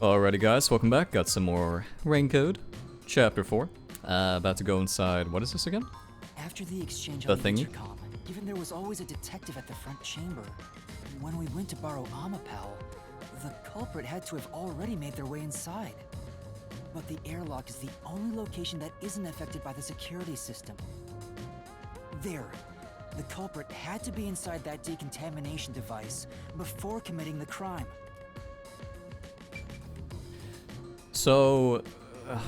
Alrighty guys, welcome back. Got some more Rain Code. Chapter 4. About to go inside, what is this again? After the exchange The on the thingy? intercom, given there was always a detective at the front chamber, when we went to borrow Amapal, the culprit had to have already made their way inside. But the airlock is the only location that isn't affected by the security system. There. The culprit had to be inside that decontamination device before committing the crime. So,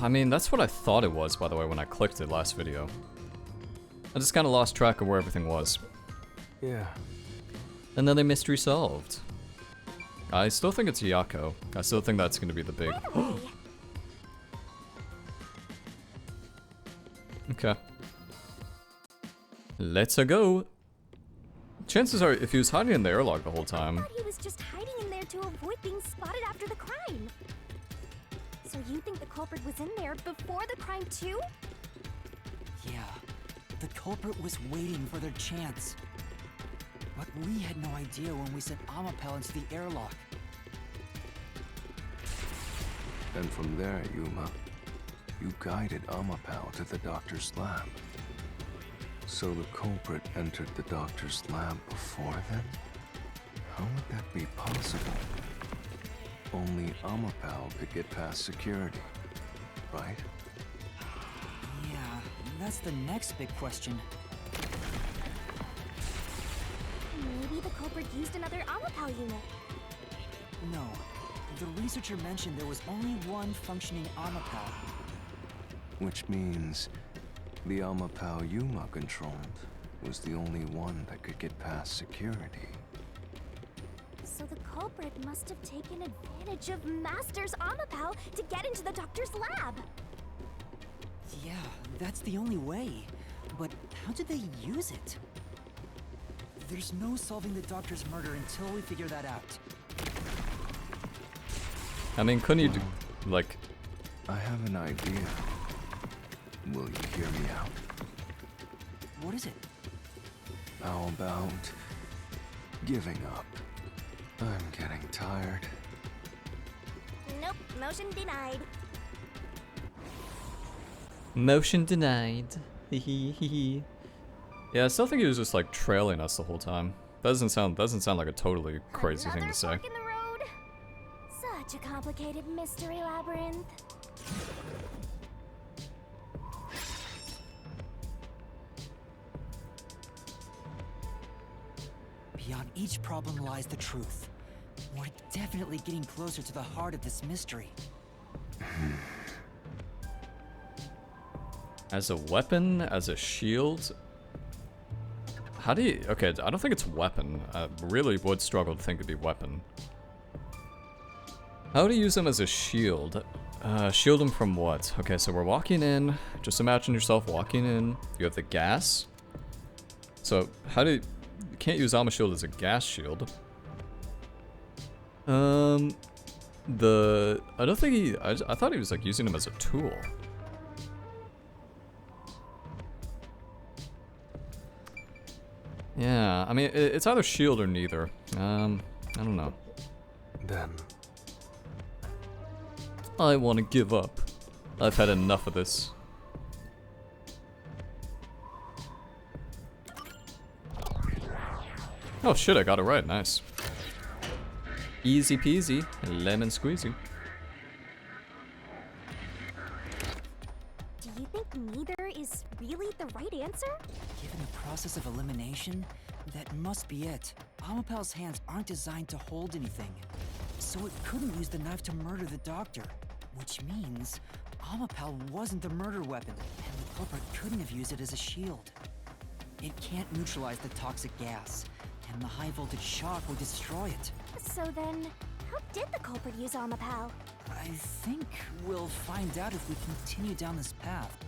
I mean, that's what I thought it was, by the way, when I clicked it last video. I just kind of lost track of where everything was. Yeah. Another mystery solved. I still think it's Yako. I still think that's going to be the big... Okay. Let's go. Chances are, if he was hiding in the airlock the whole time... I thought he was just hiding in there to avoid being spotted after the crime. So you think the culprit was in there before the crime too? Yeah, the culprit was waiting for their chance. But we had no idea when we sent Amapal into the airlock. And from there, Yuma, you guided Amapal to the doctor's lab. So the culprit entered the doctor's lab before then? How would that be possible? Only Amapal could get past security, right? Yeah, that's the next big question. Maybe the culprit used another Amapal unit. No, the researcher mentioned there was only one functioning Amapal. Which means the Amapal Yuma controlled was the only one that could get past security. So the culprit must have taken advantage of Master's Amapal to get into the doctor's lab. Yeah, that's the only way. But how did they use it? There's no solving the doctor's murder until we figure that out. I mean, couldn't you do, like... I have an idea. Will you hear me out? What is it? How about giving up? I'm getting tired. Nope, motion denied. Motion denied. Hehehe. Yeah, I still think he was just like trailing us the whole time. Doesn't sound like a totally crazy thing to say. Another fork in the road? Such a complicated mystery labyrinth. Beyond each problem lies the truth. We're definitely getting closer to the heart of this mystery. As a weapon, as a shield. How do you... Okay, I don't think it's weapon. I really would struggle to think it'd be weapon. How to use them as a shield? Shield them from what? Okay, so we're walking in. Just imagine yourself walking in. You have the gas. So, how do you... You can't use Alma Shield as a gas shield. I don't think he... I thought he was like using them as a tool. Yeah, I mean, it's either shield or neither. I don't know. Then I want to give up. I've had enough of this. Oh shit, I got it right, nice. Easy peasy, lemon squeezy. Do you think neither is really the right answer? Given the process of elimination, that must be it. Amapal's hands aren't designed to hold anything, so it couldn't use the knife to murder the doctor. Which means Amapal wasn't the murder weapon, and the culprit couldn't have used it as a shield. It can't neutralize the toxic gas, and the high voltage shock would destroy it. So then, how did the culprit use Amapal? I think we'll find out if we continue down this path.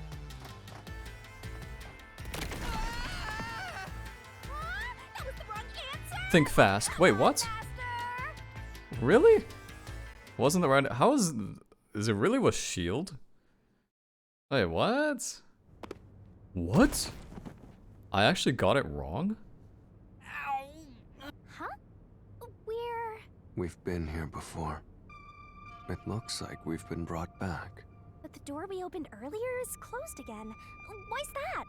That was the wrong answer! Think fast. Wait, what? Master! Really? Wasn't the right... How is it really with shield? Wait, what? What? I actually got it wrong? Huh? We're... we've been here before. It looks like we've been brought back. But the door we opened earlier is closed again. Why's that?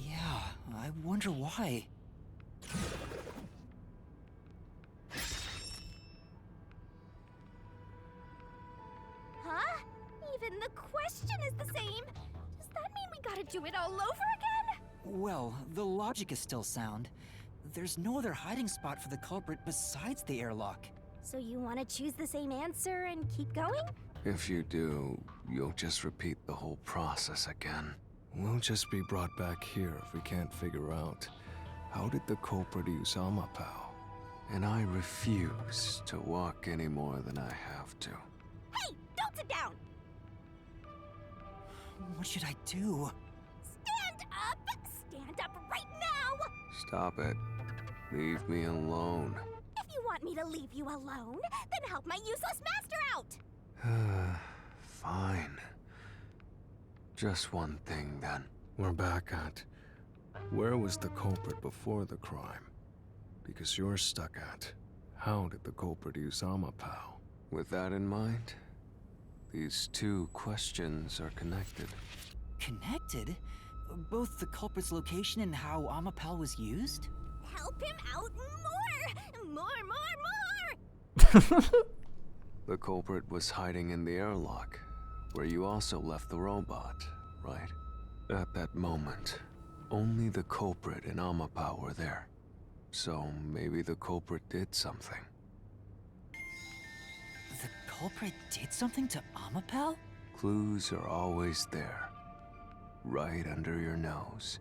Yeah, I wonder why. Huh? Even the question is the same. Does that mean we gotta do it all over again? Well, the logic is still sound. There's no other hiding spot for the culprit besides the airlock. So you want to choose the same answer and keep going? If you do, you'll just repeat the whole process again. We'll just be brought back here if we can't figure out how did the culprit use Amapao. And I refuse to walk any more than I have to. Hey, don't sit down! What should I do? Stand up! Stand up right now! Stop it. Leave me alone. If you want me to leave you alone, then help my useless master out! Fine. Just one thing then. We're back at... Where was the culprit before the crime? Because you're stuck at... How did the culprit use Amapao? With that in mind, these two questions are connected. Connected? Both the culprit's location and how Amapao was used? Help him out more! More! The culprit was hiding in the airlock, where you also left the robot, right? At that moment, only the culprit and Amapao were there. So maybe the culprit did something. The culprit did something to Amapao? Clues are always there, right under your nose.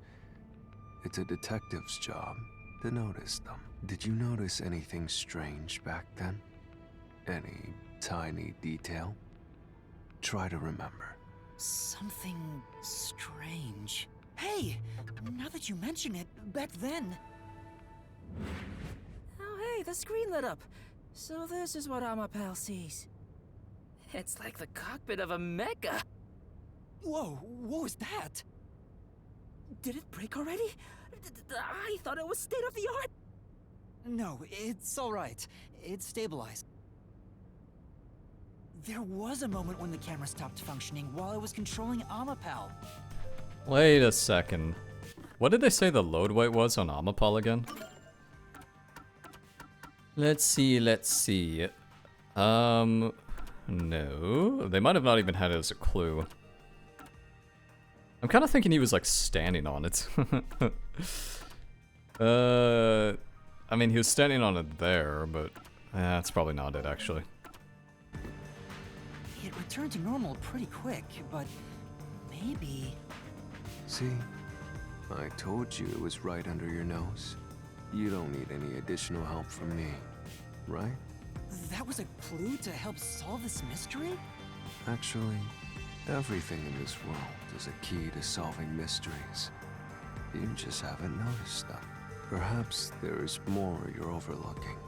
It's a detective's job to notice them. Did you notice anything strange back then? Any tiny detail? Try to remember. Something strange. Hey! Now that you mention it, back then... Oh hey, the screen lit up. So this is what Amapao sees. It's like the cockpit of a mecha. Whoa, what was that? Did it break already? I thought it was state of the art. No, it's alright. It's stabilized. There was a moment when the camera stopped functioning while I was controlling Amapao. Wait a second. What did they say the load weight was on Amapao again? Let's see. No. They might have not even had it as a clue. I'm kind of thinking he was like standing on it. I mean, he was standing on it there, but that's probably not it actually. It returned to normal pretty quick, but maybe... See? I told you it was right under your nose. You don't need any additional help from me, right? That was a clue to help solve this mystery? Actually, everything in this world is a key to solving mysteries. You just haven't noticed them. Perhaps there is more you're overlooking.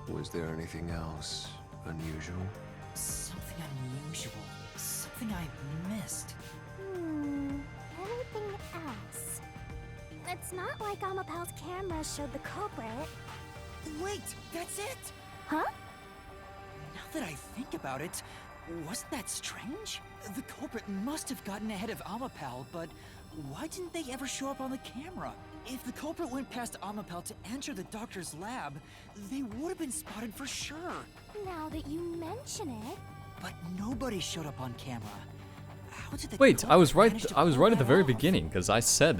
Was there anything else unusual? Something unusual. Something I missed. Anything else? It's not like Amapao's camera showed the culprit. Wait, that's it! Huh? Now that I think about it, wasn't that strange? The culprit must have gotten ahead of Amapao, but why didn't they ever show up on the camera? If the culprit went past Amapao to enter the doctor's lab, they would have been spotted for sure. Now that you mention it. But nobody showed up on camera. How did the Wait, I was culprit right. manage to I was pull right at the that very off? beginning because I said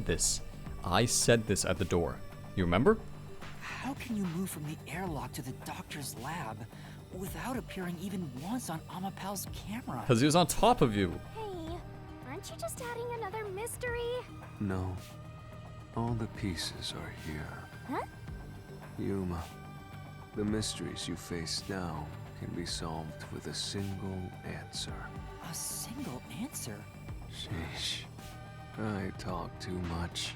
this. I said this at the door. You remember? How can you move from the airlock to the doctor's lab without appearing even once on Amapao's camera? Because he was on top of you. Hey, aren't you just adding another mystery? No. All the pieces are here. Huh? Yuma, the mysteries you face now can be solved with a single answer. A single answer? Sheesh. I talk too much.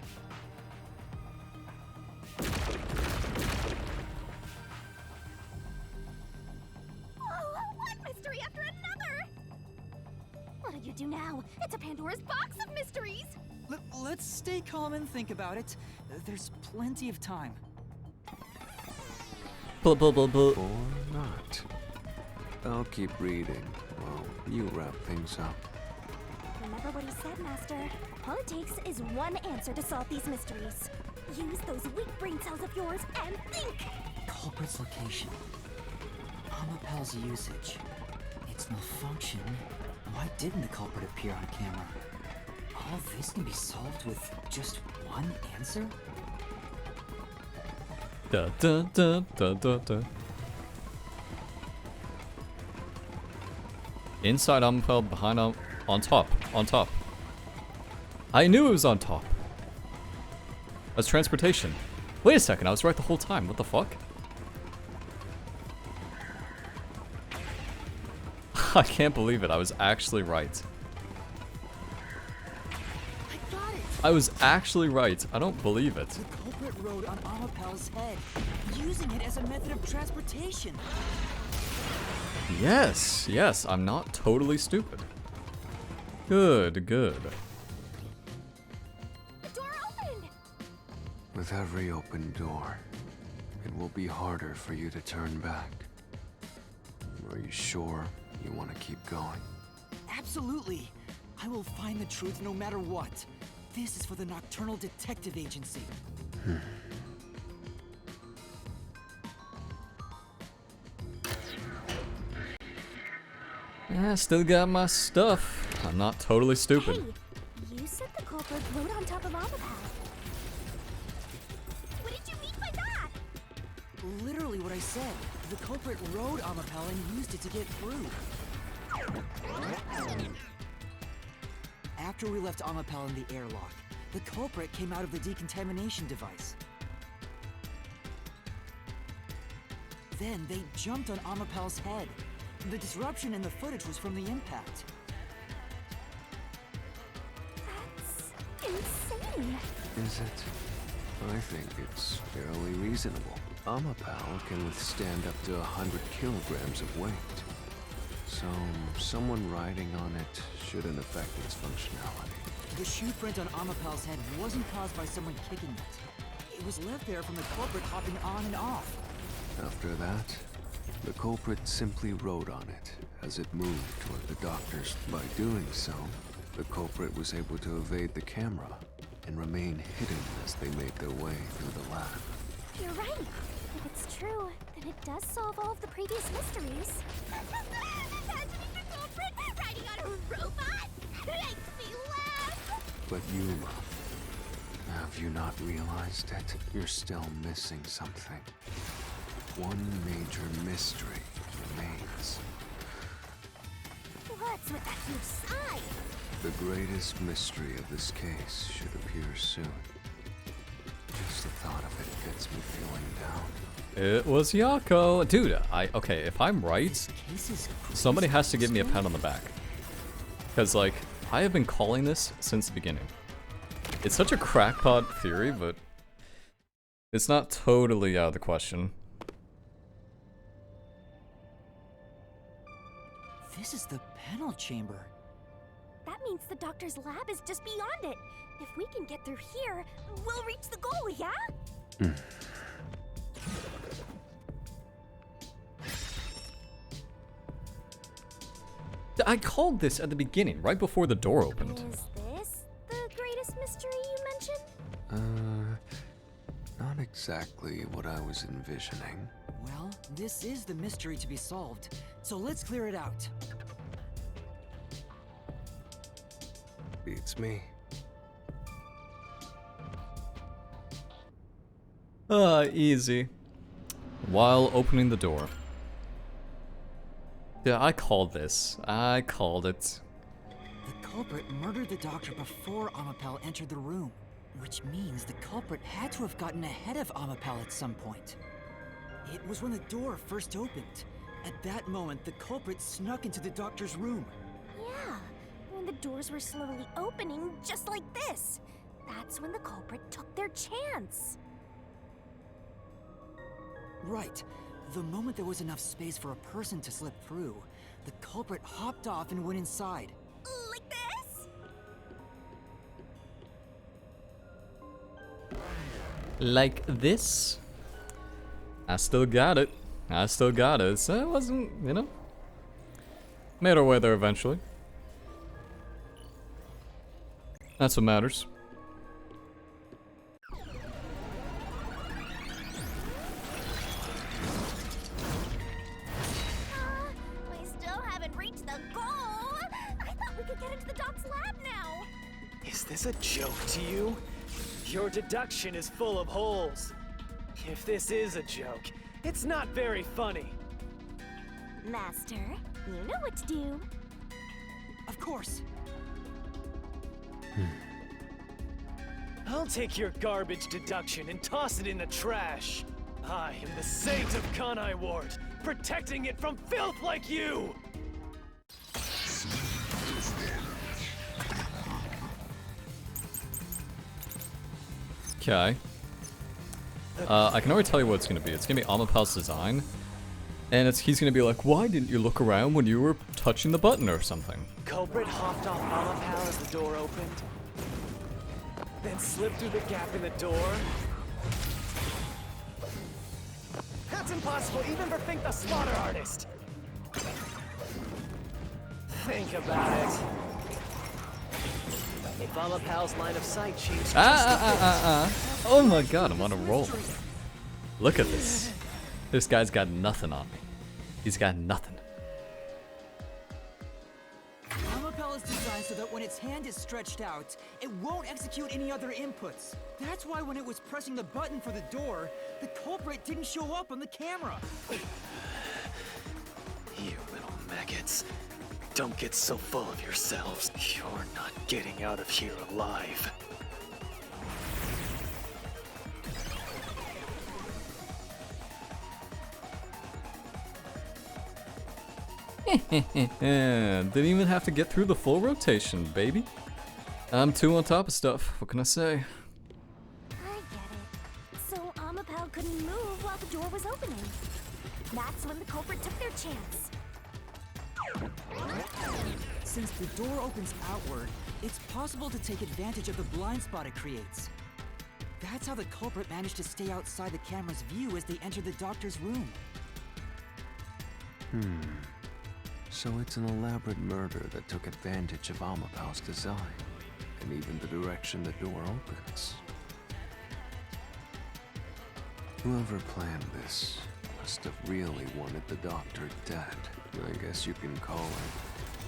Oh, one mystery after another! What'll you do now? It's a Pandora's box of mysteries! Let's stay calm and think about it. There's plenty of time. Or not. I'll keep reading while you wrap things up. Remember what he said, Master. All it takes is one answer to solve these mysteries. Use those weak brain cells of yours and think! Culprit's location. Amapel's usage. Its malfunction. Why didn't the culprit appear on camera? All this can be solved with just one answer? Da da da da da da. Inside Amapel, behind on top, on top. I knew it was on top. That's transportation. Wait a second, I was right the whole time. What the fuck? I can't believe it. I was actually right. I got it! I was actually right. I don't believe it. The culprit rode on Amapel's head, using it as a method of transportation. Yes, yes, I'm not totally stupid. Good, good. The door opened! With every open door, it will be harder for you to turn back. Are you sure you want to keep going? Absolutely! I will find the truth no matter what. This is for the Nocturnal Detective Agency. I still got my stuff. I'm not totally stupid. Hey, you said the culprit rode on top of Amapel. What did you mean by that? Literally what I said. The culprit rode Amapel and used it to get through. After we left Amapel in the airlock, the culprit came out of the decontamination device. Then they jumped on Amapel's head. The disruption in the footage was from the impact. That's insane. Is it? I think it's fairly reasonable. Amapel can withstand up to 100 kilograms of weight. So, someone riding on it shouldn't affect its functionality. The shoe print on Amapel's head wasn't caused by someone kicking it. It was left there from the culprit hopping on and off. After that, the culprit simply rode on it as it moved toward the doctors. By doing so, the culprit was able to evade the camera and remain hidden as they made their way through the lab. You're right. If it's true, then it does solve all of the previous mysteries. Imagining the culprit riding on a robot makes me laugh. But Yuma, have you not realized it? You're still missing something. One major mystery remains. What's with that huge sign? The greatest mystery of this case should appear soon. Just the thought of it gets me feeling down. It was Yako. Dude, okay, if I'm right, Case is somebody has to give me a pat on the back. Because, like, I have been calling this since the beginning. It's such a crackpot theory, but it's not totally out of the question. This is the panel chamber. That means the doctor's lab is just beyond it. If we can get through here, we'll reach the goal, yeah? I called this at the beginning, right before the door opened. Is this the greatest mystery you mentioned? Not exactly what I was envisioning. Well, this is the mystery to be solved, so let's clear it out. Beats me. Easy. While opening the door. Yeah, I called this. I called it. The culprit murdered the doctor before Amapel entered the room, which means the culprit had to have gotten ahead of Amapel at some point. It was when the door first opened. At that moment, the culprit snuck into the doctor's room. Yeah, when the doors were slowly opening, just like this. That's when the culprit took their chance. Right. The moment there was enough space for a person to slip through, the culprit hopped off and went inside. Like this? Like this? I still got it. I still got it. So it wasn't, you know, Made our way there eventually. That's what matters. We still haven't reached the goal. I thought we could get into the doc's lab now. Is this a joke to you? Your deduction is full of holes. If this is a joke, it's not very funny. Master, you know what to do. Of course. I'll take your garbage deduction and toss it in the trash. I am the saint of Kanai Ward, protecting it from filth like you! Okay. I can already tell you what it's gonna be. It's gonna be Amapal's design. And he's gonna be like, why didn't you look around when you were touching the button or something? Culprit hopped off Amapal as the door opened, then slipped through the gap in the door. That's impossible even for Think the Slaughter Artist! Think about it. If Amapal's line of sight changed Oh my god, I'm on a roll. Look at this. This guy's got nothing on me. He's got nothing. Amapel is designed so that when its hand is stretched out, it won't execute any other inputs. That's why when it was pressing the button for the door, the culprit didn't show up on the camera. You little maggots. Don't get so full of yourselves. You're not getting out of here alive. Didn't even have to get through the full rotation, baby. I'm too on top of stuff. What can I say? I get it. So Amapal couldn't move while the door was opening. That's when the culprit took their chance. Since the door opens outward, it's possible to take advantage of the blind spot it creates. That's how the culprit managed to stay outside the camera's view as they entered the doctor's room. So it's an elaborate murder that took advantage of Amapal's design, and even the direction the door opens. Whoever planned this must have really wanted the doctor dead. I guess you can call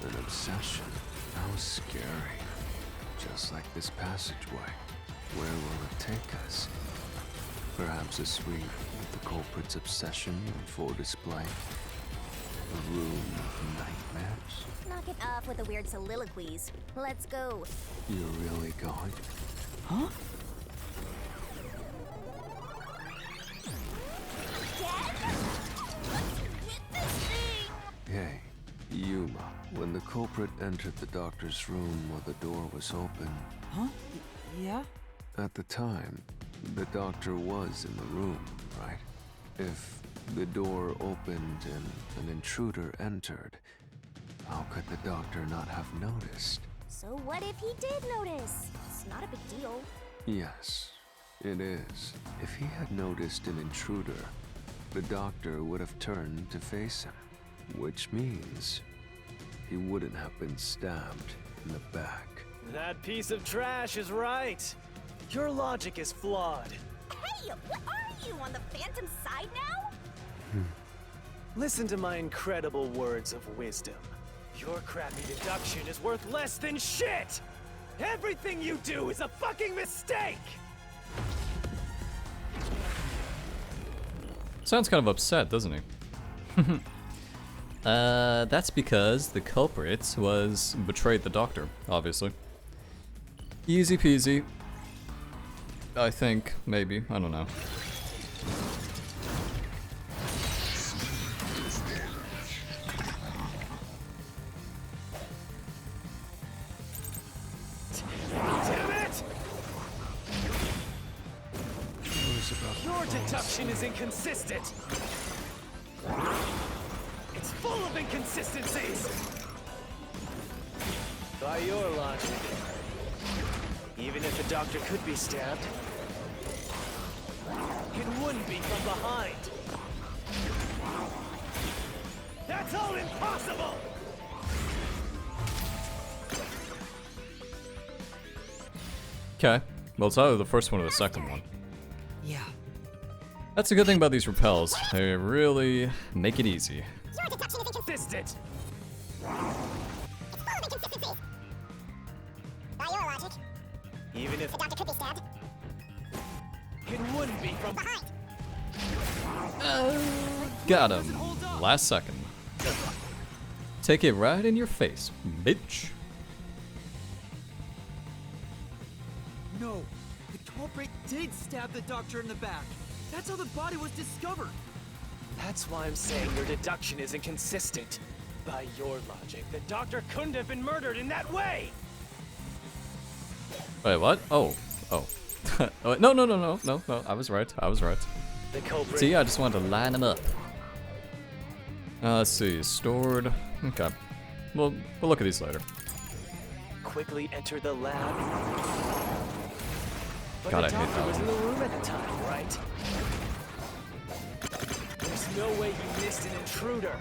it an obsession. How scary. Just like this passageway. Where will it take us? Perhaps a suite with the culprit's obsession on full display? A room of nightmares? Knock it off with the weird soliloquies. Let's go. You're really going? Huh? Dad? What's with this thing? Hey, Yuma. When the culprit entered the doctor's room while the door was open, Huh? Yeah? at the time, the doctor was in the room, right? If the door opened and an intruder entered, how could the doctor not have noticed? So what if he did notice? It's not a big deal. Yes, it is. If he had noticed an intruder, the doctor would have turned to face him, which means he wouldn't have been stabbed in the back. That piece of trash is right. Your logic is flawed. Hey, what are you, on the Phantom side now? Listen to my incredible words of wisdom. Your crappy deduction is worth less than shit! Everything you do is a fucking mistake! Sounds kind of upset, doesn't he? That's because the culprit was betrayed the doctor, obviously. Easy peasy. I think, maybe, I don't know. Damn it! Your deduction is inconsistent. It's full of inconsistencies. By your logic, even if the doctor could be stabbed, it wouldn't be from behind. That's all impossible! Okay. Well, it's either the first one or the second one. Yeah. That's a good thing about these repels. They really make it easy. Your deduction is inconsistent. Consistent. It's full of inconsistencies. By your logic, Even if the doctor could be stabbed it wouldn't be from behind. Got him. Last second. Take it right in your face, bitch. No, the culprit did stab the doctor in the back. That's how the body was discovered. That's why I'm saying your deduction is inconsistent. By your logic, the doctor couldn't have been murdered in that way! Wait, what? Oh. Oh. Oh, no, no, no, no, no, no. I was right. I was right. The culprit. See, I just wanted to line them up. Let's see. Stored. Okay. We'll look at these later. Quickly entered the lab. But God, the I hate doctor that was in one. the room at the time, right? There's no way you missed an intruder.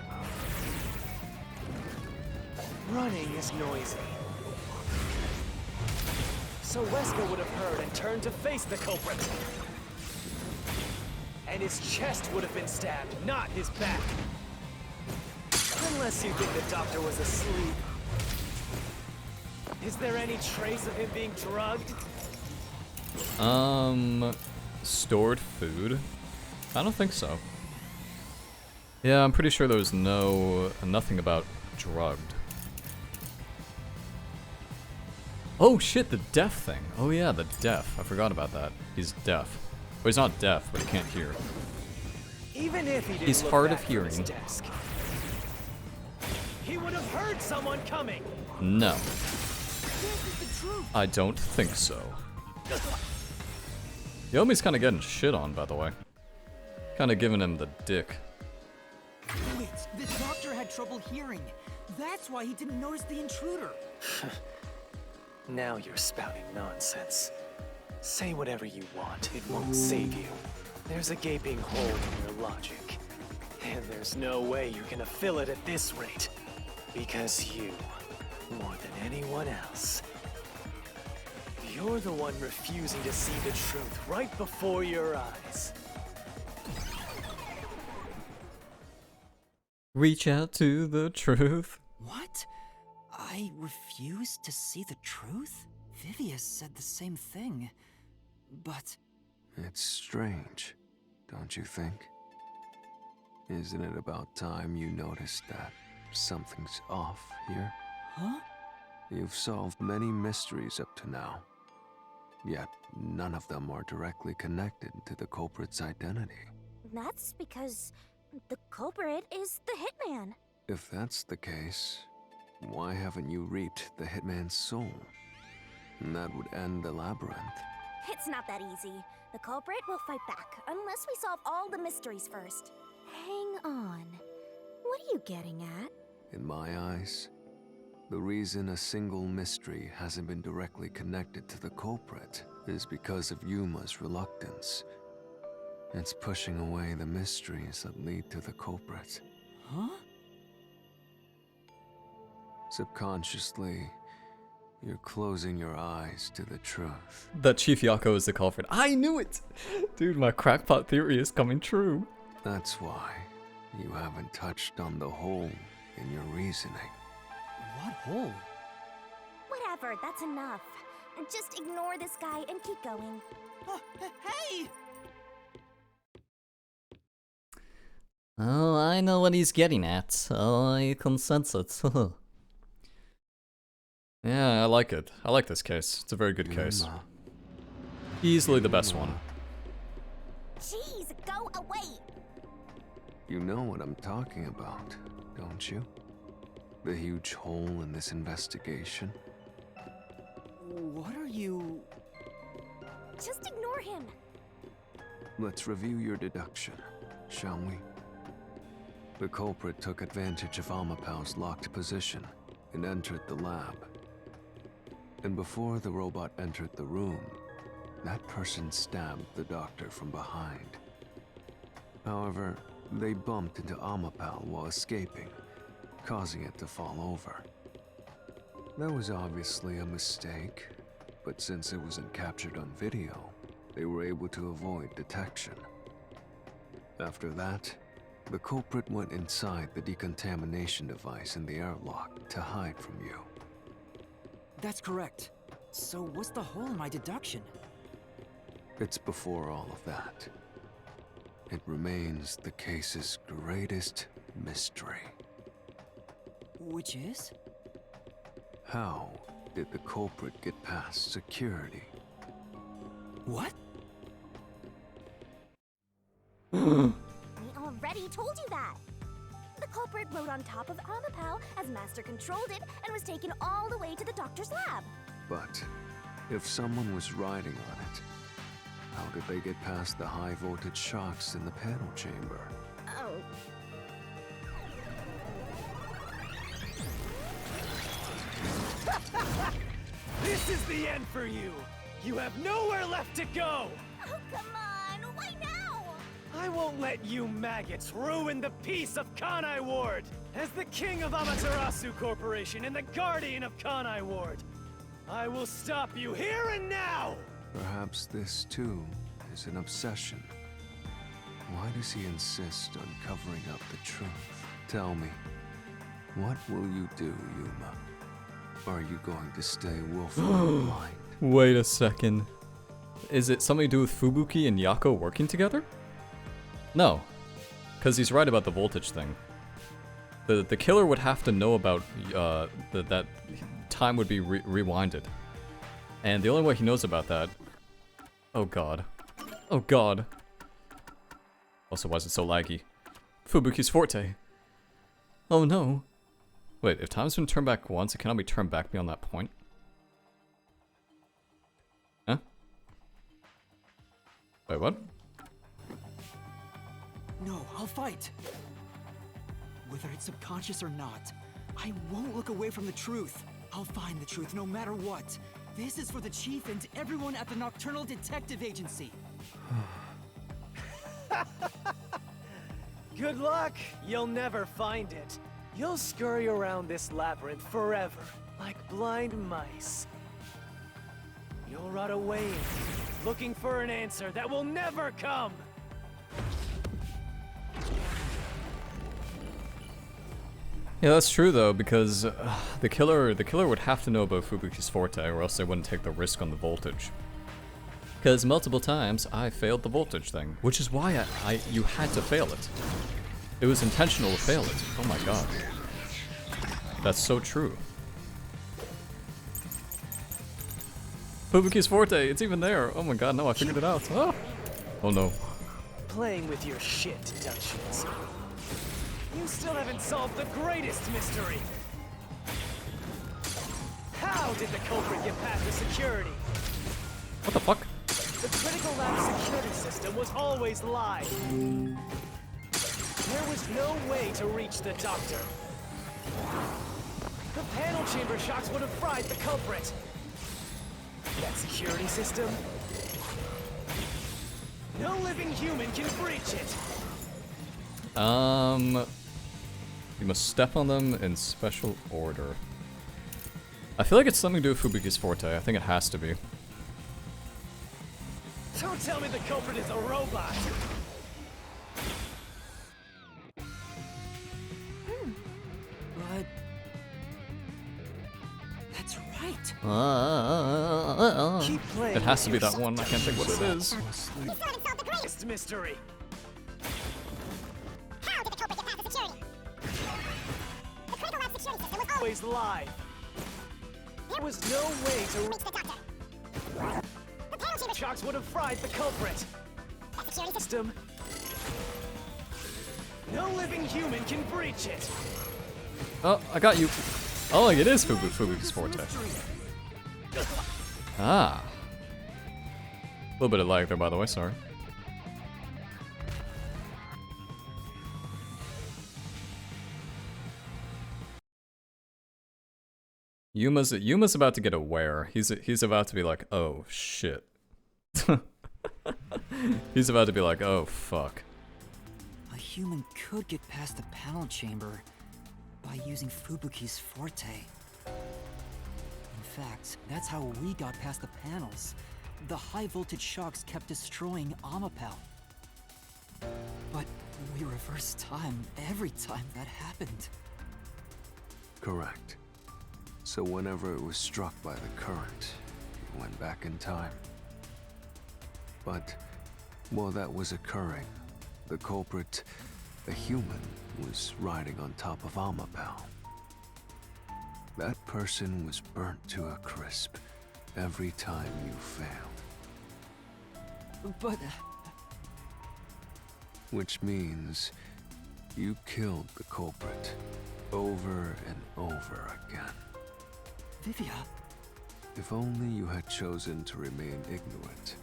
Running is noisy. So Wesker would have heard and turned to face the culprit. And his chest would have been stabbed, not his back. Unless you think the doctor was asleep. Is there any trace of him being drugged? Stored food? I don't think so. Yeah, I'm pretty sure there was nothing about drugged. Oh shit, the deaf thing. Oh yeah, the deaf. I forgot about that. He's deaf. Well, he's not deaf, but he can't hear. Even if he didn't He's look hard back of from his hearing. desk, he would have heard someone coming. No, This is the truth. I don't think so. Yomi's kind of getting shit on, by the way. Kind of giving him the dick. Wait, the doctor had trouble hearing. That's why he didn't notice the intruder. Now you're spouting nonsense. Say whatever you want, it won't save you. There's a gaping hole in your logic. And there's no way you're gonna fill it at this rate. Because you, more than anyone else, you're the one refusing to see the truth right before your eyes. Reach out to the truth. What? I refuse to see the truth? Vivius said the same thing. But It's strange, don't you think? Isn't it about time you noticed that something's off here? huh? You've solved many mysteries up to now, yet none of them are directly connected to the culprit's identity. That's because the culprit is the hitman. If that's the case, why haven't you reaped the hitman's soul? And that would end the labyrinth. It's not that easy. The culprit will fight back unless we solve all the mysteries first. Hang on. What are you getting at? In my eyes, the reason a single mystery hasn't been directly connected to the culprit is because of Yuma's reluctance. It's pushing away the mysteries that lead to the culprit. Huh? Subconsciously, you're closing your eyes to the truth. That Chief Yako is the culprit. I knew it! Dude, my crackpot theory is coming true. That's why you haven't touched on the hole in your reasoning. What hole? Whatever, that's enough. Just ignore this guy and keep going. Hey! Oh, I know what he's getting at. I can sense it. Yeah, I like it. I like this case. It's a very good case. Yuma. Easily the best one. Jeez, go away! You know what I'm talking about, don't you? The huge hole in this investigation. What are you... Just ignore him. Let's review your deduction, shall we? The culprit took advantage of Amapau's locked position and entered the lab. And before the robot entered the room, that person stabbed the doctor from behind. However, they bumped into Amapau while escaping, causing it to fall over. That was obviously a mistake, but since it wasn't captured on video, they were able to avoid detection. After that, the culprit went inside the decontamination device in the airlock to hide from you. That's correct. So what's the hole in my deduction? It's before all of that. It remains the case's greatest mystery. Which is? How did the culprit get past security? What? We already told you that. The culprit rode on top of Amapau as Master controlled it and was taken all the way to the doctor's lab. But if someone was riding on it, how did they get past the high voltage shocks in the panel chamber? Oh. This is the end for you! You have nowhere left to go! Oh, come on! Why now? I won't let you maggots ruin the peace of Kanai Ward! As the king of Amaterasu Corporation and the guardian of Kanai Ward, I will stop you here and now! Perhaps this, too, is an obsession. Why does he insist on covering up the truth? Tell me, what will you do, Yuma? Are you going to stay willfully blind? Wait a second. Is it something to do with Fubuki and Yako working together? No. Because he's right about the voltage thing. The killer would have to know about that time would be rewinded. And the only way he knows about that... Oh god. Oh god. Also, why is it so laggy? Fubuki's forte. Oh no. Wait, if time's been turned back once, it cannot be turned back beyond that point? Huh? Wait, what? No, I'll fight. Whether it's subconscious or not, I won't look away from the truth. I'll find the truth no matter what. This is for the Chief and everyone at the Nocturnal Detective Agency. Good luck! You'll never find it. You'll scurry around this labyrinth forever, like blind mice. You'll rot away, looking for an answer that will never come! Yeah, that's true though, because the killer would have to know about Fubuki's forte, or else they wouldn't take the risk on the voltage. Because multiple times I failed the voltage thing, which is why you had to fail it. It was intentional to fail it. Oh my god. That's so true. Fubuki's forte, it's even there. Oh my god, no, I figured it out. Oh, oh no. Playing with your shit, deductions. You still haven't solved the greatest mystery. How did the culprit get past the security? What the fuck? The critical lab security system was always live. There was no way to reach the doctor. The panel chamber shocks would have fried the culprit. That security system? No living human can breach it. You must step on them in special order. I feel like it's something to do with Fubuki's forte. I think it has to be. Don't tell me the culprit is a robot. But... that's right. Keep playing. It has to be that one. I can't think what it is. You still haven't solved the greatest Mystery. How did the culprit get past the security? The critical lab security system was always Always live. There was no way to reach the doctor. The panel chamber shocks would have fried the culprit. that security system. No living human can breach it. Oh, I got you. Oh, it is Fubuki's forte. Ah. A little bit of lag there, by the way, sorry. Yuma's about to get aware. He's about to be like, oh shit. He's about to be like, oh fuck. A human could get past the panel chamber by using Fubuki's forte. In fact, that's how we got past the panels. The high voltage shocks kept destroying Amapal. But we reversed time every time that happened. Correct. So whenever it was struck by the current, it went back in time. But while that was occurring, the culprit, a human, was riding on top of Amapal. That person was burnt to a crisp every time you failed. But... Which means you killed the culprit over and over again. Vivia... If only you had chosen to remain ignorant,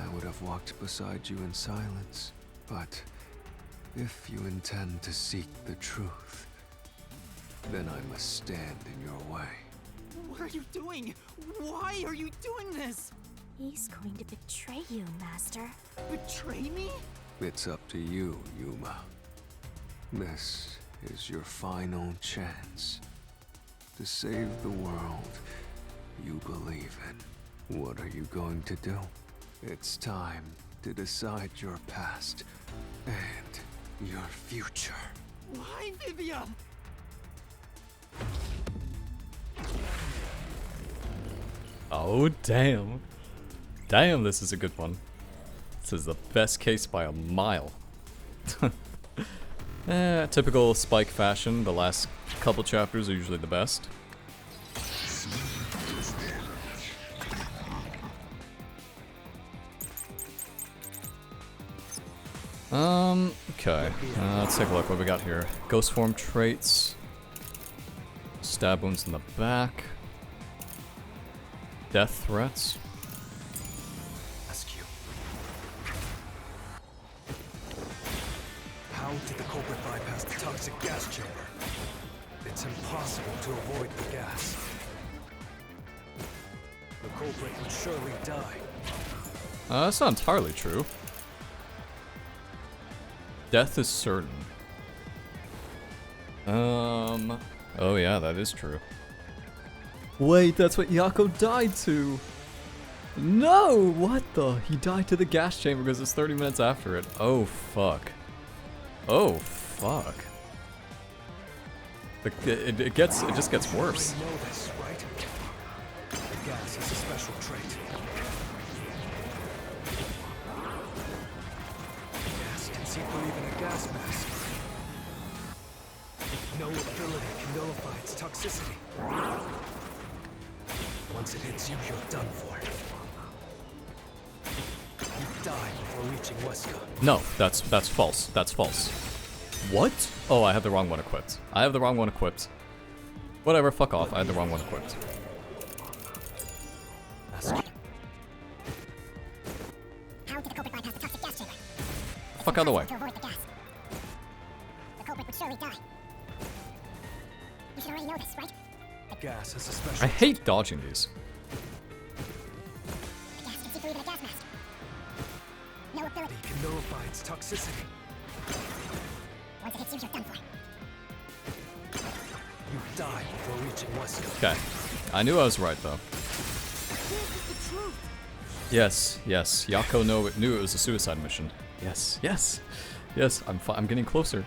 I would have walked beside you in silence. But if you intend to seek the truth, then I must stand in your way. What are you doing? Why are you doing this? He's going to betray you, Master. Betray me? It's up to you, Yuma. This is your final chance to save the world you believe in. What are you going to do? It's time to decide your past and your future. Why, Vivia? Oh, damn. Damn, this is a good one. This is the best case by a mile. Typical Spike fashion, the last couple chapters are usually the best. Okay. Let's take a look what we got here. Ghost form traits. Stab wounds in the back. Death threats. Ask you. How did the culprit bypass the toxic gas chamber? It's impossible to avoid the gas. The culprit would surely die. That's not entirely true. Death is certain. Oh yeah, that is true. Wait, that's what Yako died to! No! What the? He died to the gas chamber because it's 30 minutes after it. Oh, fuck. Oh, fuck. It just gets worse. You know this, right? The gas is a special trait. The gas can see through even a gas mask. No ability can nullify its toxicity. Once it hits you, you're done for. You die before reaching Wesker. No, that's false. That's false. What? Oh, I had the wrong one equipped. I have the wrong one equipped. Whatever, fuck off. I had the wrong one equipped. How did the culprit bypass the toxic gas chamber? Fuck out of the way. To avoid the gas. The culprit would surely die. You should already know this, right? Gas is a special. I hate dodging these. The gas can see through even a gas mask. No ability. It can nullify its toxicity. Once it hits you, you're done for. You die before reaching Wesker. Okay. I knew I was right, though. Yes, yes. Yako knew it was a suicide mission. Yes, yes. Yes, I'm getting closer.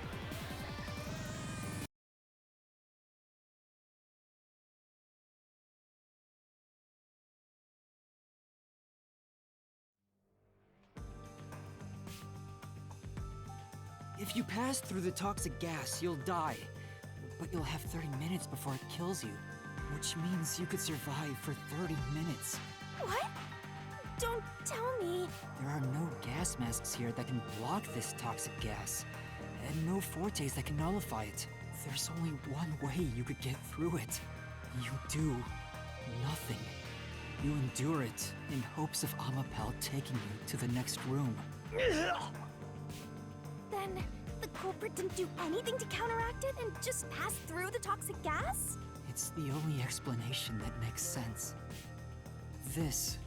If you pass through the toxic gas, you'll die. But you'll have 30 minutes before it kills you. Which means you could survive for 30 minutes. What? Don't tell me. There are no gas masks here that can block this toxic gas. And no fortes that can nullify it. There's only one way you could get through it. You do nothing. You endure it in hopes of Amapal taking you to the next room. Then the culprit didn't do anything to counteract it and just passed through the toxic gas? It's the only explanation that makes sense. This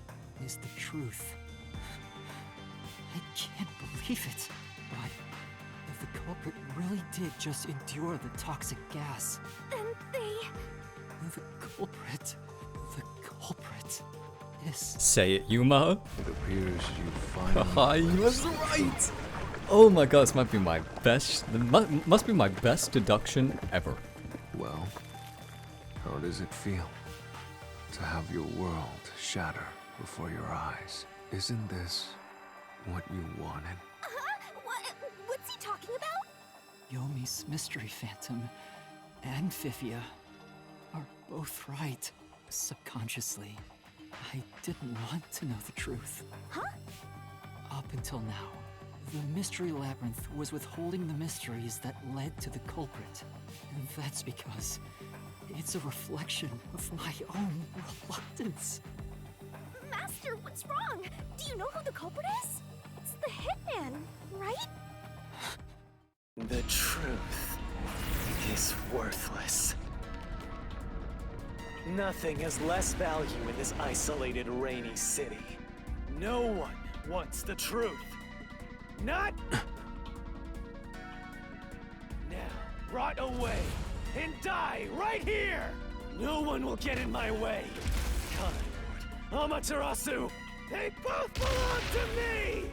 is the truth. I can't believe it. But if the culprit really did just endure the toxic gas, Then they... the culprit It is. Say it, Yuma. It appears you finally. Haha, he was right. Oh my god, this might be my best. Must be my best deduction ever. Well, how does it feel to have your world shatter before your eyes? Isn't this what you wanted? What's he talking about? Yomi's mystery phantom and Fifia are both right. Subconsciously, I didn't want to know the truth. Huh? Up until now, the mystery labyrinth was withholding the mysteries that led to the culprit. And that's because it's a reflection of my own reluctance. Master, what's wrong? Do you know who the culprit is? It's the hitman, right? The truth is worthless. Nothing has less value in this isolated, rainy city. No one wants the truth. Not... Now, rot away and die right here! No one will get in my way. Kanlord, Amaterasu, they both belong to me!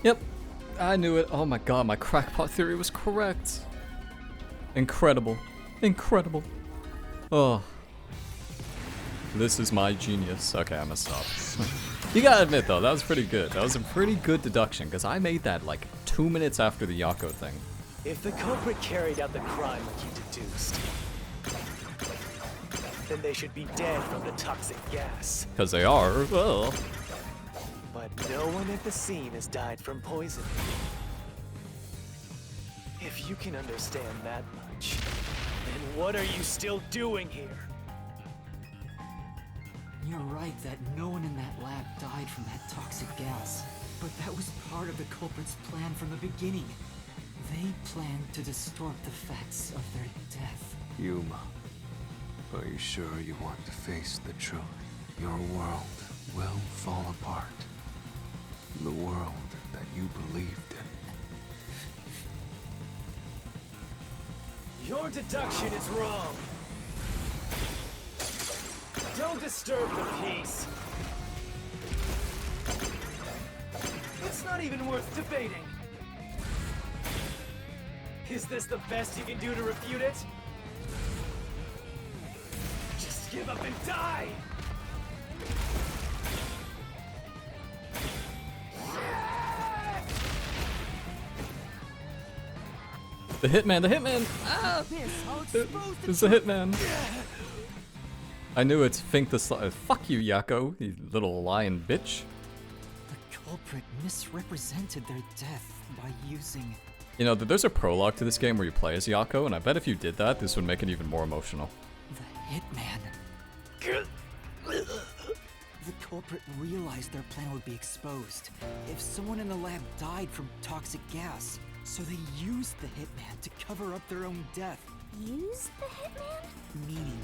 Yep, I knew it. Oh my god, my crackpot theory was correct. Incredible. Incredible. Oh. This is my genius. Okay, I'm gonna stop. You gotta admit though, that was pretty good. That was a pretty good deduction, because I made that like 2 minutes after the Yako thing. If the culprit carried out the crime like you deduced, then they should be dead from the toxic gas. Because they are. Well. But no one at the scene has died from poisoning. If you can understand that much, then what are you still doing here? You're right that no one in that lab died from that toxic gas. But that was part of the culprit's plan from the beginning. They planned to distort the facts of their death. Yuma, are you sure you want to face the truth? Your world will fall apart. The world that you believed in. Your deduction is wrong. Don't disturb the peace. It's not even worth debating. Is this the best you can do to refute it? Just give up and die! The hitman, the hitman! Ah! It's the hitman. I knew it's Fink the fuck you, Yako, you little lion bitch. The culprit misrepresented their death by using... You know, there's a prologue to this game where you play as Yako, and I bet if you did that, this would make it even more emotional. the hitman. The culprit realized their plan would be exposed if someone in the lab died from toxic gas. So they used the hitman to cover up their own death. Use the hitman? Meaning,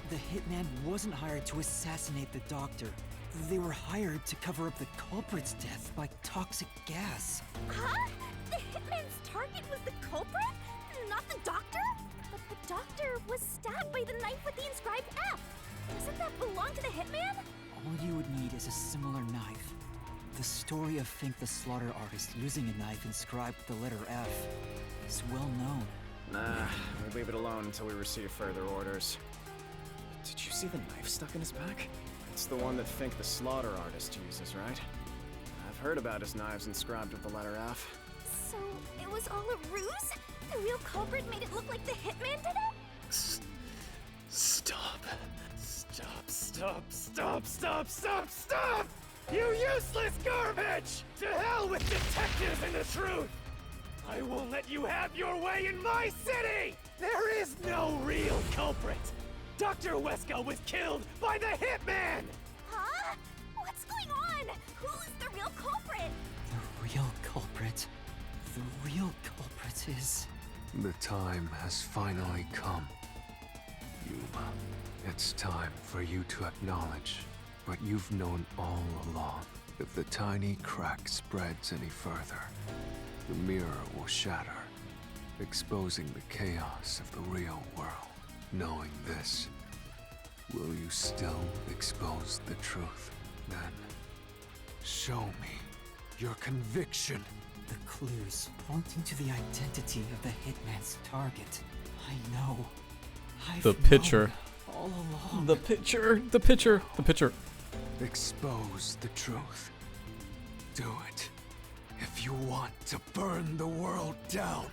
the hitman wasn't hired to assassinate the doctor. They were hired to cover up the culprit's death by toxic gas. Huh? The hitman's target was the culprit? Not the doctor? But the doctor was stabbed by the knife with the inscribed F. Doesn't that belong to the hitman? All you would need is a similar knife. The story of Fink the slaughter artist using a knife inscribed with the letter F is well known. Nah, we'll leave it alone until we receive further orders. Did you see the knife stuck in his back? It's the one that Fink the slaughter artist uses, right? I've heard about his knives inscribed with the letter F. So, it was all a ruse? The real culprit made it look like the hitman did it? Stop. Stop, stop, stop, stop, stop, stop! You useless garbage! To hell with detectives and the truth! I won't let you have your way in my city! There is no real culprit! Dr. Wesker was killed by the hitman! Huh? What's going on? Who's the real culprit? The real culprit. The real culprit is... The time has finally come. Yuma, it's time for you to acknowledge what you've known all along. If the tiny crack spreads any further, the mirror will shatter, exposing the chaos of the real world. Knowing this, will you still expose the truth? Then, show me your conviction. The clues pointing to the identity of the hitman's target. I know. I've The picture. known all along. The picture. The picture. The picture. Expose the truth. Do it. If you want to burn the world down.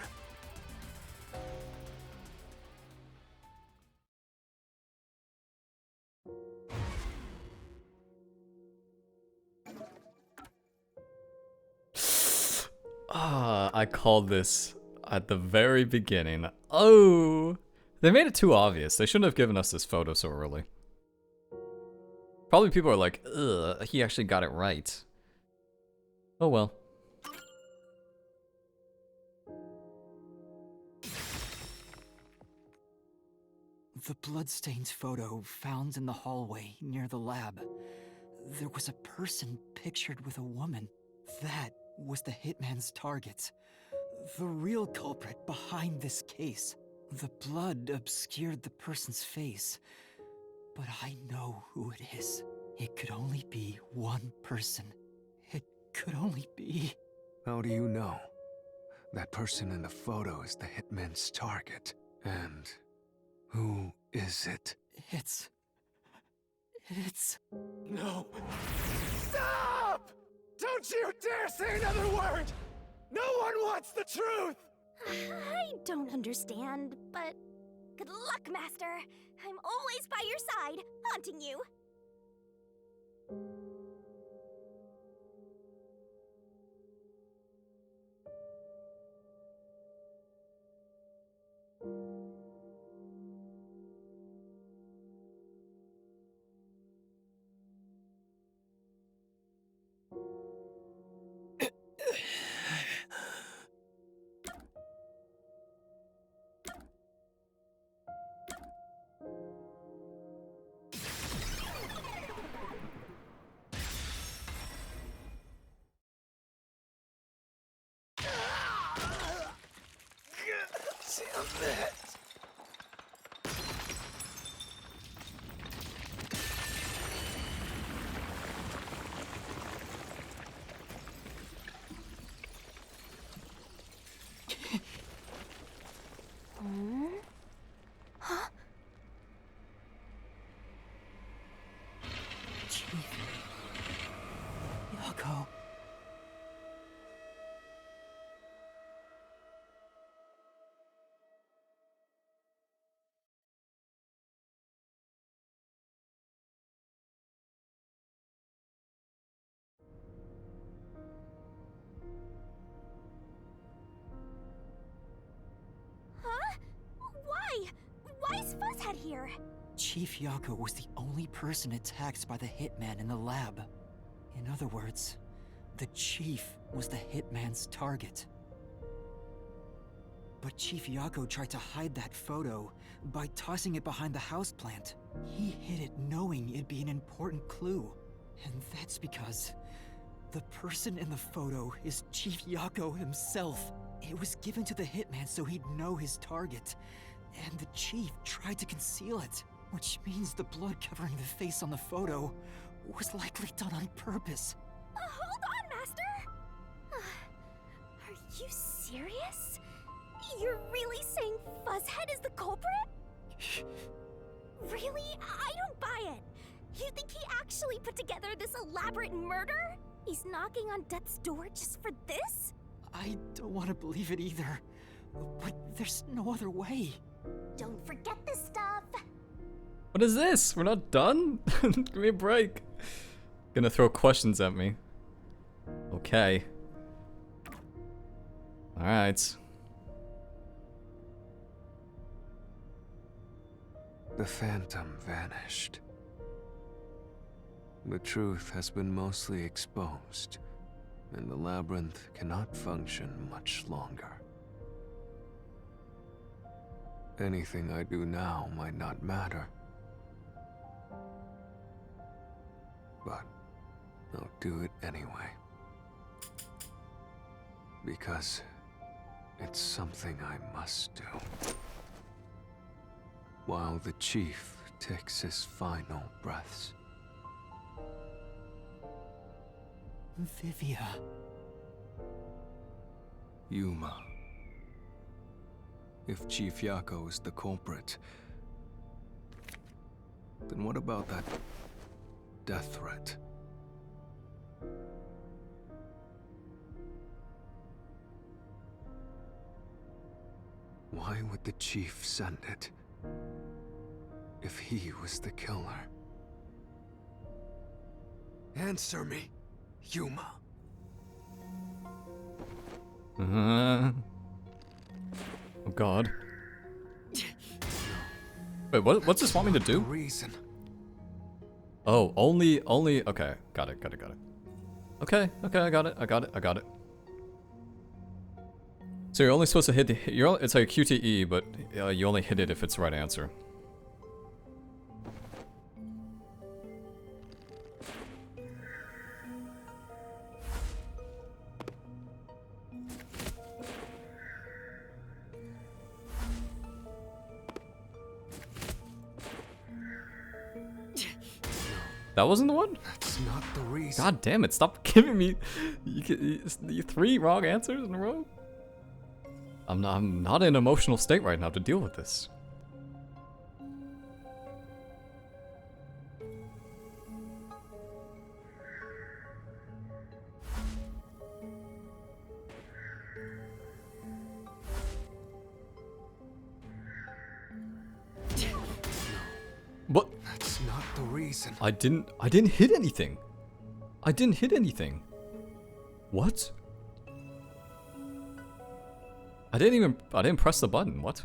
I called this at the very beginning. Oh, they made it too obvious. They shouldn't have given us this photo so early. Probably people are like, ugh, he actually got it right. Oh well. The bloodstained photo found in the hallway near the lab. There was a person pictured with a woman. That was the hitman's target. The real culprit behind this case. The blood obscured the person's face, but I know who it is. It could only be one person. It could only be... How do you know? That person in the photo is the hitman's target. And who is it? It's... No. Stop! Don't you dare say another word! No one wants the truth! I don't understand, but good luck, Master. I'm always by your side, haunting you. Damn it. Huh? Yako. Huh? Why? Why is Fuzzhead here? Chief Yako was the only person attacked by the hitman in the lab. In other words, the chief was the hitman's target. But Chief Yako tried to hide that photo by tossing it behind the houseplant. He hid it knowing it'd be an important clue. And that's because the person in the photo is Chief Yako himself. It was given to the hitman so he'd know his target. And the chief tried to conceal it, which means the blood covering the face on the photo was likely done on purpose. Hold on, Master! Are you serious? You're really saying Fuzzhead is the culprit? Really? I don't buy it. You think he actually put together this elaborate murder? He's knocking on death's door just for this? I don't want to believe it either, but there's no other way. Don't forget this stuff! What is this? We're not done? Give me a break. Gonna throw questions at me. Okay. Alright. The phantom vanished. The truth has been mostly exposed, and the labyrinth cannot function much longer. Anything I do now might not matter, but I'll do it anyway. Because it's something I must do. while the chief takes his final breaths. Vivia. Yuma. If Chief Yako is the culprit, then what about that death threat? Why would the chief send it if he was the killer? Answer me, Yuma. Oh god. Wait, what's this want me to do? Reason. Oh, only, okay, got it. Okay, I got it. So you're only supposed to hit it's like a QTE, but you only hit it if it's the right answer. That wasn't the one? That's not the reason. God damn it, stop giving me you 3 wrong answers in a row. I'm not in an emotional state right now to deal with this. What? That's not the reason. I didn't hit anything. I didn't hit anything. What? I didn't press the button. What?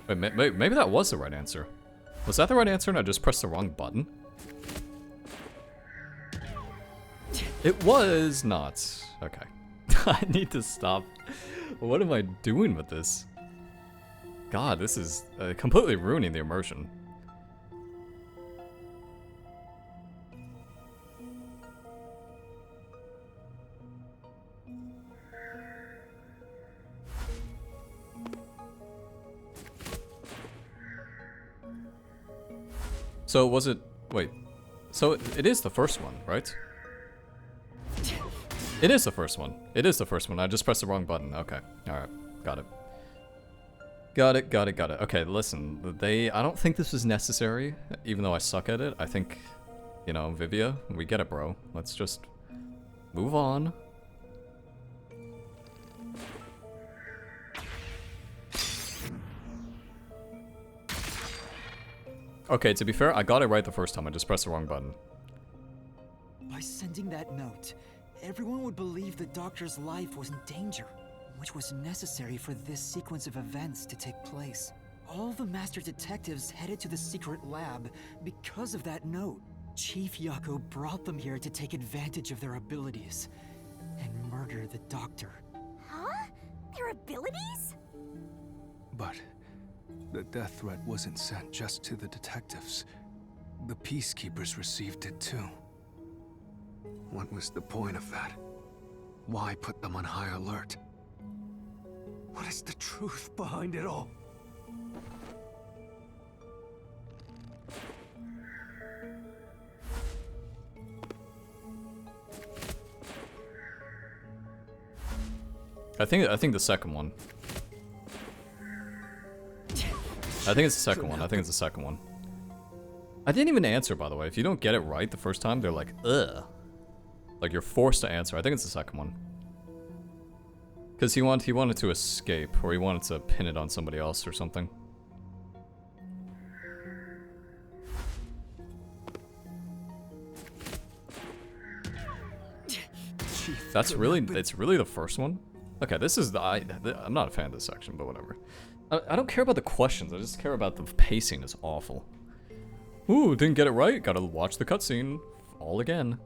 Wait, maybe that was the right answer. Was that the right answer and I just pressed the wrong button? It was not. Okay. I need to stop. What am I doing with this? God, this is completely ruining the immersion. So was it... Wait. So it is the first one, right? It is the first one. It is the first one. I just pressed the wrong button. Okay. Alright. Got it. Got it. Okay, listen. I don't think this is necessary, even though I suck at it. I think, you know, Vivia, we get it, bro. Let's just move on. Okay, to be fair, I got it right the first time. I just pressed the wrong button. By sending that note, everyone would believe the doctor's life was in danger, which was necessary for this sequence of events to take place. All the master detectives headed to the secret lab because of that note. Chief Yako brought them here to take advantage of their abilities and murder the doctor. Huh? Their abilities? But the death threat wasn't sent just to the detectives. The peacekeepers received it too. What was the point of that? Why put them on high alert? What is the truth behind it all? I think the second one. I think it's the second one. I think it's the second one. I didn't even answer, by the way. If you don't get it right the first time, they're like, ugh. Like, you're forced to answer. I think it's the second one. Because he wanted to escape, or he wanted to pin it on somebody else or something. It's really the first one? Okay, this is I'm not a fan of this section, but whatever. I don't care about the questions, I just care about the pacing is awful. Ooh, didn't get it right, gotta watch the cutscene all again.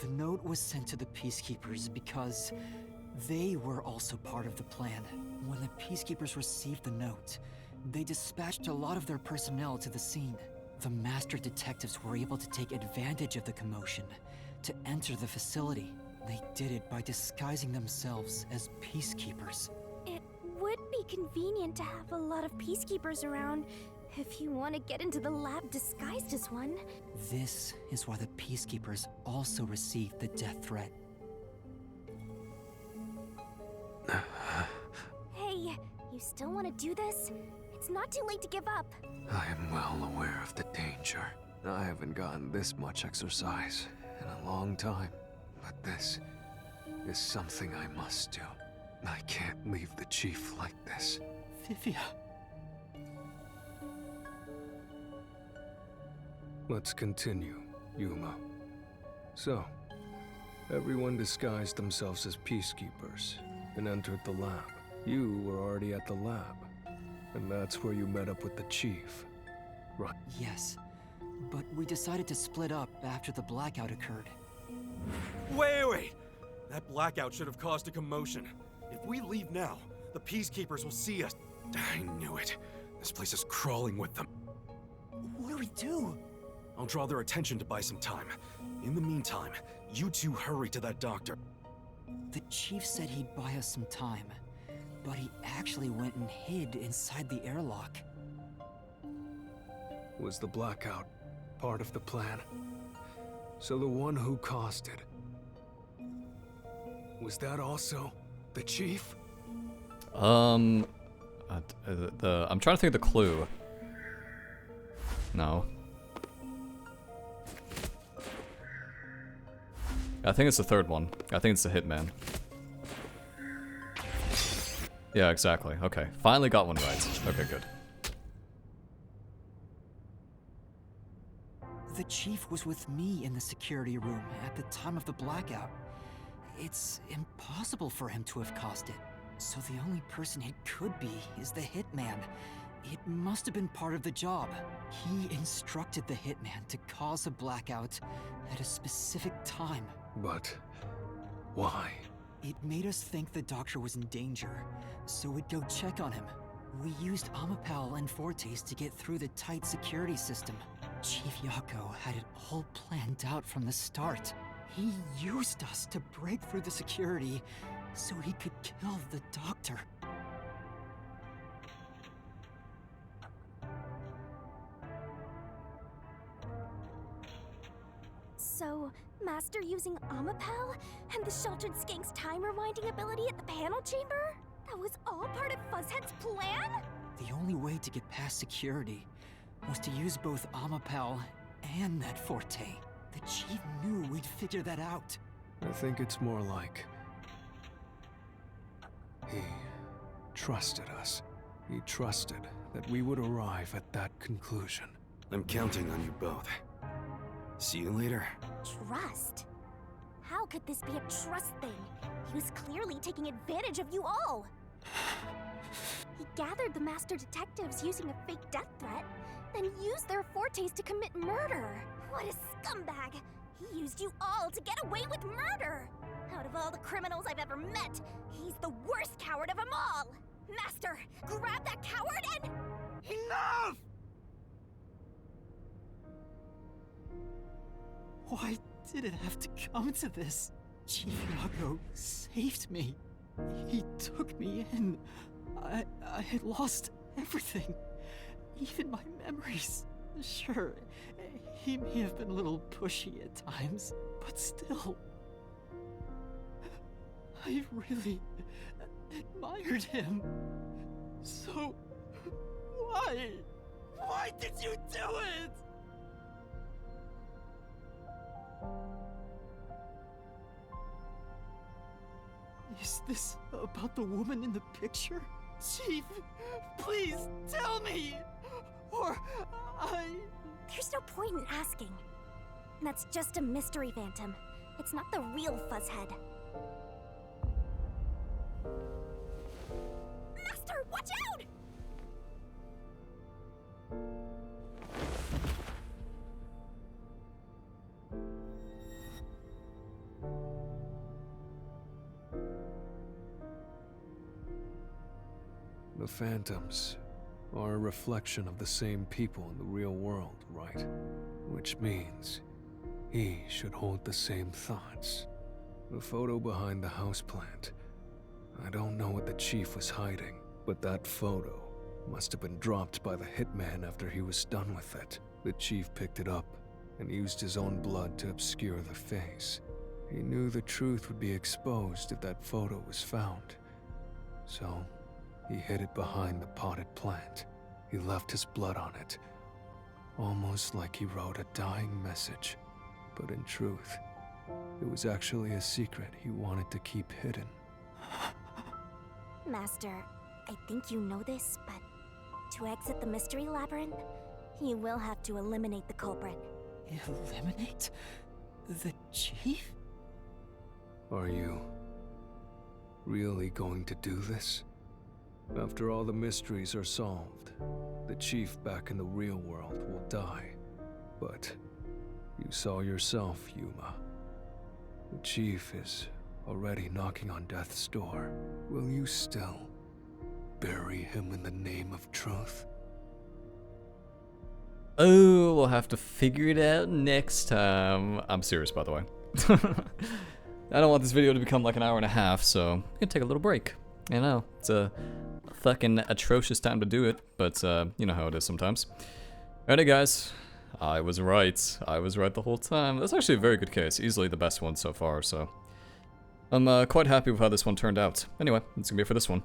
The note was sent to the Peacekeepers because they were also part of the plan. When the Peacekeepers received the note, they dispatched a lot of their personnel to the scene. The master detectives were able to take advantage of the commotion to enter the facility. They did it by disguising themselves as Peacekeepers. It would be convenient to have a lot of peacekeepers around if you want to get into the lab disguised as one. This is why the Peacekeepers also received the death threat. Hey, you still want to do this? It's not too late to give up. I am well aware of the danger. I haven't gotten this much exercise in a long time. But this is something I must do. I can't leave the chief like this. Vivia. Let's continue, Yuma. So, everyone disguised themselves as peacekeepers and entered the lab. You were already at the lab, and that's where you met up with the chief, right? Yes, but we decided to split up after the blackout occurred. Wait! That blackout should have caused a commotion. If we leave now, the Peacekeepers will see us. I knew it. This place is crawling with them. What do we do? I'll draw their attention to buy some time. In the meantime, you two hurry to that doctor. The chief said he'd buy us some time, but he actually went and hid inside the airlock. Was the blackout part of the plan? So the one who caused it, was that also the chief? I'm trying to think of the clue. No. I think it's the third one. I think it's the hitman. Yeah, exactly. Okay, finally got one right. Okay, good. The chief was with me in the security room at the time of the blackout. It's impossible for him to have caused it. So the only person it could be is the hitman. It must have been part of the job. He instructed the hitman to cause a blackout at a specific time. But why? It made us think the doctor was in danger, so we'd go check on him. We used Amapal and Fortes to get through the tight security system. Chief Yako had it all planned out from the start. He used us to break through the security so he could kill the doctor. So, Master using Amapal and the Sheltered Skank's time rewinding ability at the panel chamber? That was all part of Fuzzhead's plan? The only way to get past security was to use both Amapal and that Forte. The chief knew we'd figure that out. I think it's more like he trusted us. He trusted that we would arrive at that conclusion. I'm counting on you both. See you later. Trust? How could this be a trust thing? He was clearly taking advantage of you all. He gathered the master detectives using a fake death threat, then used their fortes to commit murder. What a scumbag! He used you all to get away with murder! Out of all the criminals I've ever met, he's the worst coward of them all! Master, grab that coward and... Enough! Why did it have to come to this? Chief Yako saved me. He took me in. I had lost everything. Even my memories. Sure, he may have been a little pushy at times, but still. I really admired him. So, why? Why did you do it? Is this about the woman in the picture? Chief, please tell me! Or There's no point in asking. That's just a mystery phantom. It's not the real Fuzzhead. Master, watch out! The phantoms are a reflection of the same people in the real world, right? Which means he should hold the same thoughts. The photo behind the houseplant. I don't know what the chief was hiding, but that photo must have been dropped by the hitman after he was done with it. The chief picked it up and used his own blood to obscure the face. He knew the truth would be exposed if that photo was found. So, he hid it behind the potted plant. He left his blood on it, almost like he wrote a dying message. But in truth, it was actually a secret he wanted to keep hidden. Master, I think you know this, but to exit the mystery labyrinth, you will have to eliminate the culprit. Eliminate? The chief? Are you really going to do this? After all the mysteries are solved, the chief back in the real world will die. But you saw yourself, Yuma. The chief is already knocking on death's door. Will you still bury him in the name of truth? Oh, we'll have to figure it out next time. I'm serious, by the way. I don't want this video to become like an hour and a half, so I'm gonna take a little break. I know, it's a fucking atrocious time to do it, but you know how it is sometimes. Alrighty guys, I was right. I was right the whole time. That's actually a very good case, easily the best one so far, so I'm quite happy with how this one turned out. Anyway, that's gonna be it for this one.